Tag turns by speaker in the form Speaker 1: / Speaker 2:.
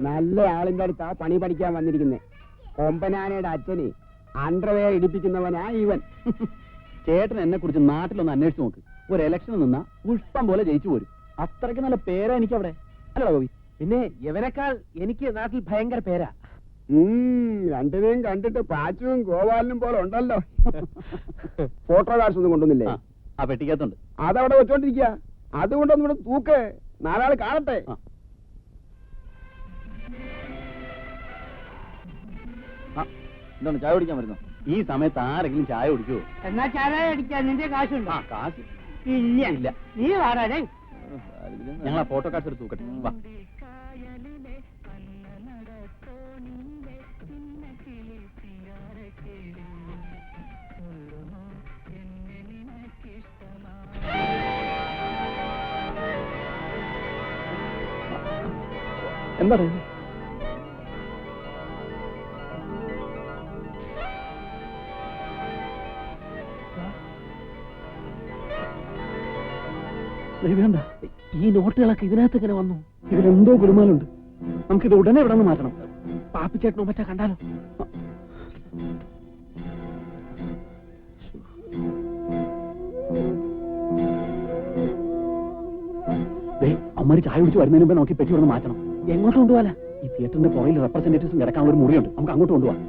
Speaker 1: നല്ല ആളിന്റെ അടുത്താ പണി പഠിക്കാൻ വന്നിരിക്കുന്നേ. കൊമ്പനാനയുടെ അച്ഛന് അണ്ടർവെയർ ഇടിപ്പിക്കുന്നവനാ ഇവൻ.
Speaker 2: ചേട്ടൻ എന്നെ കുറിച്ച് നാട്ടിലൊന്ന് അന്വേഷിച്ച് നോക്ക്. ഒരു ഇലക്ഷന് നിന്നാ പുഷ്പം പോലെ ജയിച്ചു പോരും. അത്രയ്ക്ക് നല്ല പേരാ എനിക്ക് അവിടെ, അല്ലടാ ഗോപി?
Speaker 3: പിന്നെ ഇവനേക്കാൾ എനിക്ക് നാട്ടിൽ ഭയങ്കര പേരാ.
Speaker 1: രണ്ടിനെയും കണ്ടിട്ട് പാച്ചുവും ഗോപാലനും പോലെ ഉണ്ടല്ലോ. ഫോട്ടോ കാർഡ്സ് ഒന്നും കൊണ്ടുവന്നില്ലേ?
Speaker 2: ആ പെട്ടിക്കകത്തുണ്ട്.
Speaker 1: അതവിടെ വെച്ചോണ്ടിരിക്കുക. അതുകൊണ്ടൊന്നും ഇവിടെ തൂക്ക്, നാലാള് കാണട്ടെ.
Speaker 2: എന്താണ് ചായ കുടിക്കാൻ വരുന്നു? ഈ സമയത്ത് ആരെങ്കിലും ചായ കുടിക്കുവോ?
Speaker 3: എന്നാ ചായ അടിക്കാൻ നിന്റെ കാശുണ്ടോ?
Speaker 2: കാശ്
Speaker 3: ഇല്ല. നീ വാടാനേ.
Speaker 2: ഞങ്ങൾ ആ ഫോട്ടോ കാർഡ്സ് എടുത്ത് തൂക്കട്ടെ. വാ. എന്താണ്
Speaker 3: ഈ നോട്ടുകളൊക്കെ ഇതിനകത്ത് ഇങ്ങനെ വന്നു.
Speaker 2: ഇതിലെന്തോ ഗുരുമാലുണ്ട്. നമുക്കിത് ഉടനെ ഇവിടെ നിന്ന് മാറ്റണം.
Speaker 3: പാപ്പിച്ചേട്ടനോ മറ്റാ കണ്ടാലോ?
Speaker 2: അമ്മ ചായ കുടിച്ച് വരുന്നതിന് മുമ്പ് നോക്കി പെട്ടി ഇവിടെ മാറ്റണം.
Speaker 3: എങ്ങോട്ട് കൊണ്ടുപോകാനാ?
Speaker 2: ഈ തിയേറ്ററിന്റെ പുറകിൽ റെപ്രസെന്റേറ്റീവ്സും കിടക്കാൻ ഒരു മുറിയുണ്ട്. നമുക്ക് അങ്ങോട്ട് കൊണ്ടുപോകാം.